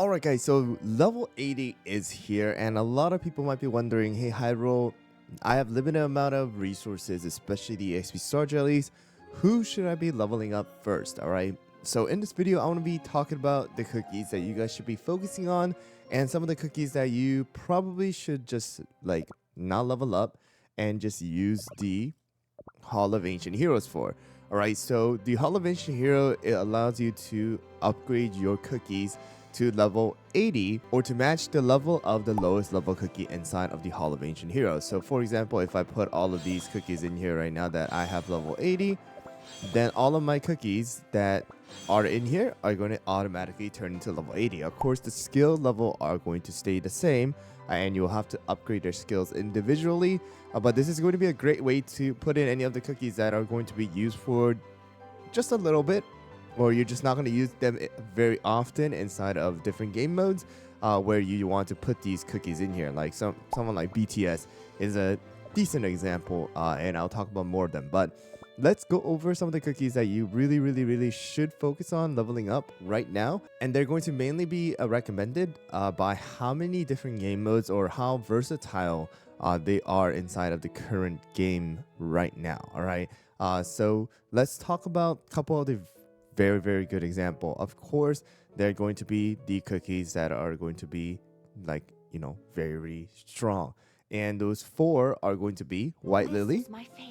Alright guys, so level 80 is here and a lot of people might be wondering, hey HyRoll, I have limited amount of resources, especially the EXP star jellies. Who should I be leveling up first? Alright, so in this video I want to be talking about the cookies that you guys should be focusing on and some of the cookies that you probably should just like not level up and just use the Hall of Ancient Heroes for. Alright, so the Hall of Ancient Hero, it allows you to upgrade your cookies to level 80 or to match the level of the lowest level cookie inside of the Hall of Ancient Heroes. So for example, if I put all of these cookies in here right now that I have level 80, then all of my cookies that are in here are going to automatically turn into level 80. Of course, the skill level are going to stay the same and you'll have to upgrade their skills individually. But this is going to be a great way to put in any of the cookies that are going to be used for just a little bit, or you're just not going to use them very often inside of different game modes where you want to put these cookies in here. Like someone like BTS is a decent example, and I'll talk about more of them. But let's go over some of the cookies that you really should focus on leveling up right now. And they're going to mainly be recommended by how many different game modes or how versatile they are inside of the current game right now. All right. So let's talk about a couple of the very good example. Of course, they're going to be the cookies that are going to be like, very strong. And those four are going to be White Lily,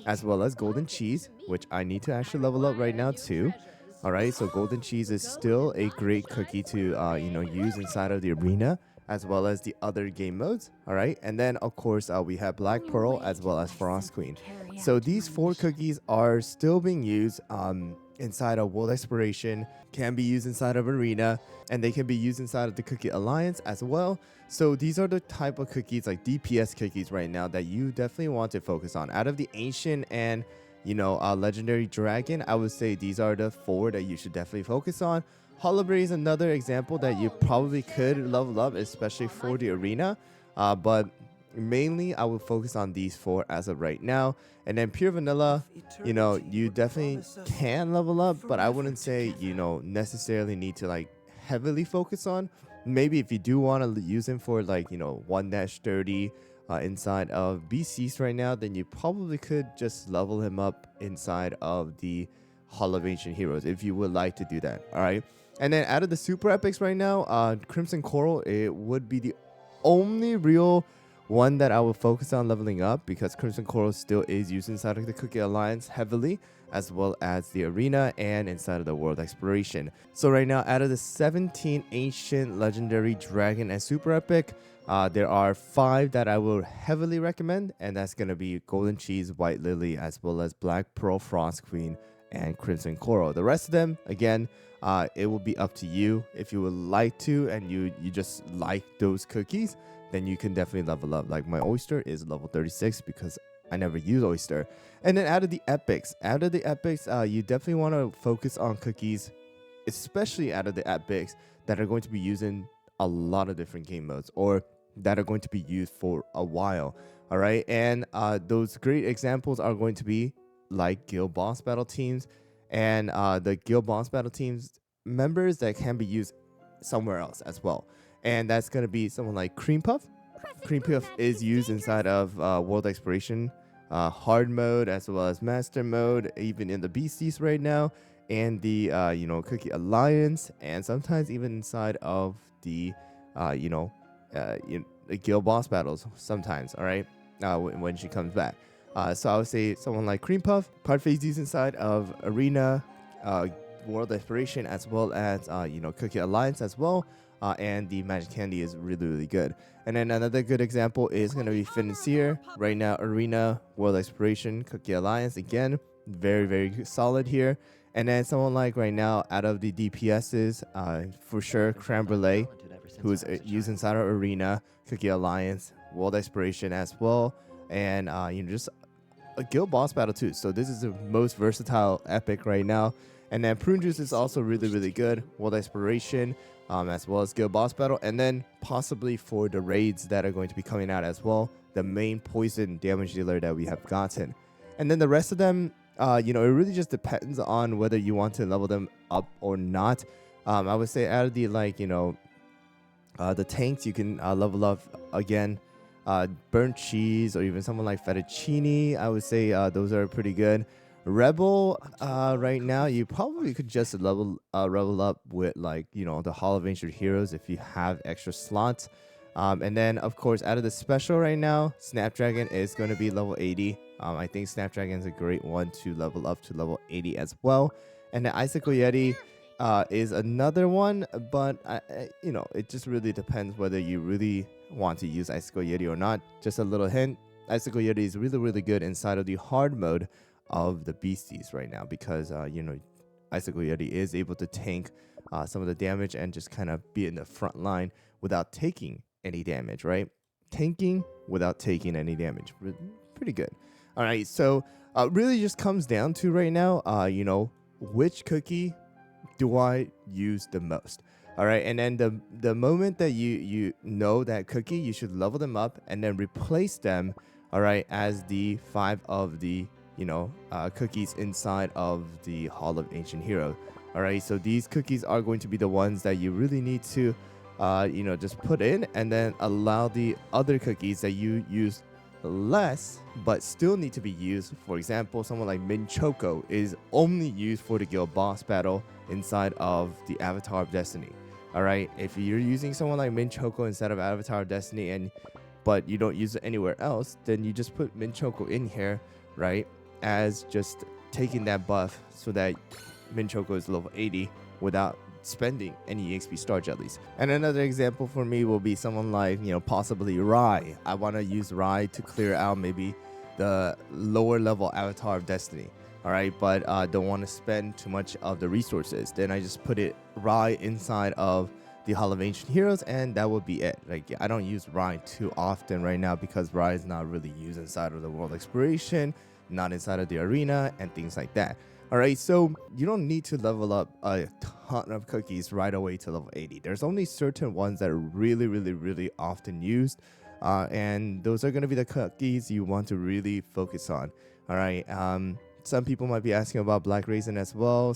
as well as Golden Cheese, which I need to actually level up right now too. Alright, so Golden Cheese is still a great cookie to, use inside of the arena, as well as the other game modes. Alright, and then of course, we have Black Pearl, as well as Frost Queen. So these four cookies are still being used inside of World Exploration, can be used inside of Arena, and they can be used inside of the Cookie Alliance as well. So these are the type of cookies, like DPS cookies right now, that you definitely want to focus on. Out of the Ancient and, Legendary Dragon, I would say these are the four that you should definitely focus on. Holoberry is another example that you probably could level up, especially for the Arena. But mainly I will focus on these four as of right now. And then Pure Vanilla, you definitely can level up, but I wouldn't say necessarily need to like heavily focus on. Maybe if you do want to use him for like 1-30 inside of BCs right now, then you probably could just level him up inside of the Hall of Ancient Heroes if you would like to do that. All right, and then out of the super epics right now, Crimson Coral, it would be the only real one that I will focus on leveling up, because Crimson Coral still is used inside of the Cookie Alliance heavily, as well as the Arena and inside of the World Exploration. So right now, out of the 17 Ancient, Legendary, Dragon, and Super Epic, there are 5 that I will heavily recommend, and that's going to be Golden Cheese, White Lily, as well as Black Pearl, Frost Queen, and Crimson Coral. The rest of them, again, it will be up to you. If you would like to and you just like those cookies, then you can definitely level up. Like my Oyster is level 36 because I never use Oyster. And then out of the epics, you definitely want to focus on cookies, especially out of the epics that are going to be using a lot of different game modes or that are going to be used for a while. All right, and those great examples are going to be like Guild Boss Battle teams and the Guild Boss Battle teams members that can be used somewhere else as well. And that's going to be someone like Cream Puff. Cream Puff is used inside of World Exploration, hard mode, as well as master mode, even in the beasties right now, and the Cookie Alliance, and sometimes even inside of the the Guild Boss battles sometimes. All right, when she comes back. So I would say someone like Cream Puff. Card phase used inside of Arena, World Exploration, as well as Cookie Alliance as well. And the Magic Candy is really good. And then another good example is going to be Financier. Right now, Arena, World Exploration, Cookie Alliance, again, very solid here. And then someone like right now, out of the DPSs, for sure, Creme Brulee, who is used inside of Arena, Cookie Alliance, World Exploration as well. And, just a Guild Boss Battle too. So this is the most versatile epic right now. And then Prune Juice is also really good. World Exploration, as well as Guild Boss Battle. And then possibly for the raids that are going to be coming out as well, the main poison damage dealer that we have gotten. And then the rest of them, it really just depends on whether you want to level them up or not. I would say out of the The tanks you can level up again. Burnt cheese or even someone like fettuccine, I would say those are pretty good. Rebel, right now you probably could just level up with, like, the Hall of Ancient Heroes if you have extra slots. And then of course, out of the special right now, Snapdragon is going to be level 80. I think Snapdragon is a great one to level up to level 80 as well. And the Icicle Yeti is another one, but it just really depends whether you really want to use Icicle Yeti or not. Just a little hint: Icicle Yeti is really, really good inside of the hard mode of the beasties right now, because Icicle Yeti is able to tank some of the damage and just kind of be in the front line without taking any damage, right? Tanking without taking any damage, pretty good. All right, so really just comes down to right now, which cookie do I use the most? All right, and then the moment that you know that cookie, you should level them up and then replace them, all right, as the 5 of the cookies inside of the Hall of Ancient Hero. All right, so these cookies are going to be the ones that you really need to just put in, and then allow the other cookies that you use less but still need to be used. For example, someone like Minchoco is only used for the guild boss battle inside of the Avatar of Destiny. All right, if you're using someone like Minchoco instead of Avatar of Destiny, but you don't use it anywhere else, then you just put Minchoco in here, right, as just taking that buff so that Minchoco is level 80 without spending any EXP star jellies. And another example for me will be someone like, possibly Rai. I want to use Rai to clear out maybe the lower level Avatar of Destiny. All right, but don't want to spend too much of the resources. Then I just put it Rai inside of the Hall of Ancient Heroes, and that would be it. Like, I don't use Rai too often right now because Rai is not really used inside of the world exploration, not inside of the arena, and things like that. All right, so you don't need to level up a ton of cookies right away to level 80. There's only certain ones that are really, really, really often used, and those are going to be the cookies you want to really focus on. All right, some people might be asking about Black Raisin as well,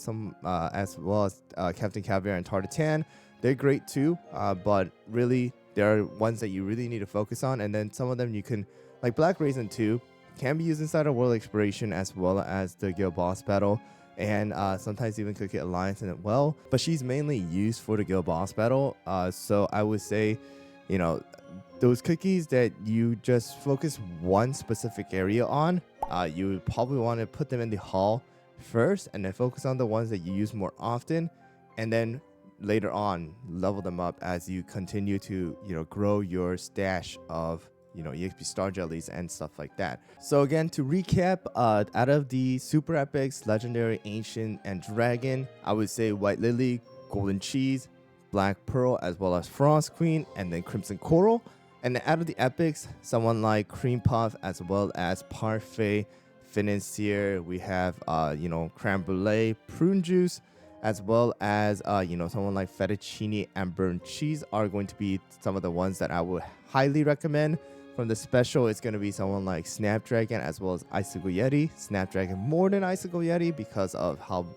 as well as Captain Caviar and Tartatan. They're great too, but really, there are ones that you really need to focus on, and then some of them you can, like Black Raisin 2, can be used inside of World Exploration as well as the Guild Boss Battle, and sometimes even Cookie Alliance as well. But she's mainly used for the Guild Boss Battle, so I would say, those cookies that you just focus one specific area on, you would probably want to put them in the hall first, and then focus on the ones that you use more often, and then later on level them up as you continue to grow your stash of EXP star jellies and stuff like that. So again, to recap, out of the super epics, legendary, ancient, and dragon, I would say White Lily, Golden Cheese, Black Pearl, as well as Frost Queen, and then Crimson Coral. And then out of the epics, someone like Cream Puff, as well as Parfait, Financier, we have Creme Brulee, Prune Juice, as well as someone like Fettuccine and Burnt Cheese are going to be some of the ones that I would highly recommend. From the special, it's going to be someone like Snapdragon as well as Icicle Yeti. Snapdragon more than Icicle Yeti because of how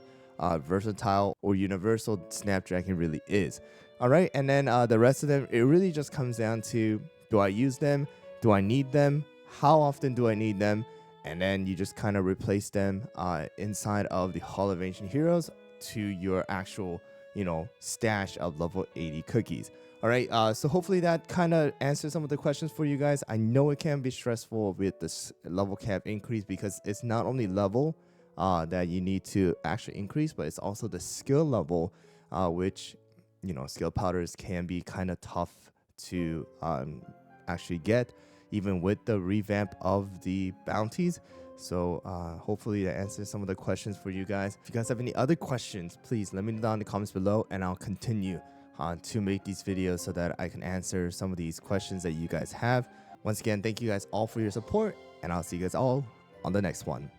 versatile or universal Snapdragon really is. All right, and then the rest of them, it really just comes down to, do I use them? Do I need them? How often do I need them? And then you just kind of replace them inside of the Hall of Ancient Heroes to your actual, stash of level 80 cookies. All right, so hopefully that kind of answers some of the questions for you guys. I know it can be stressful with this level cap increase because it's not only level that you need to actually increase, but it's also the skill level, which, skill powders can be kind of tough to actually get, even with the revamp of the bounties. So hopefully that answers some of the questions for you guys. If you guys have any other questions, please let me know down in the comments below, and I'll continue to make these videos so that I can answer some of these questions that you guys have. Once again, thank you guys all for your support, and I'll see you guys all on the next one.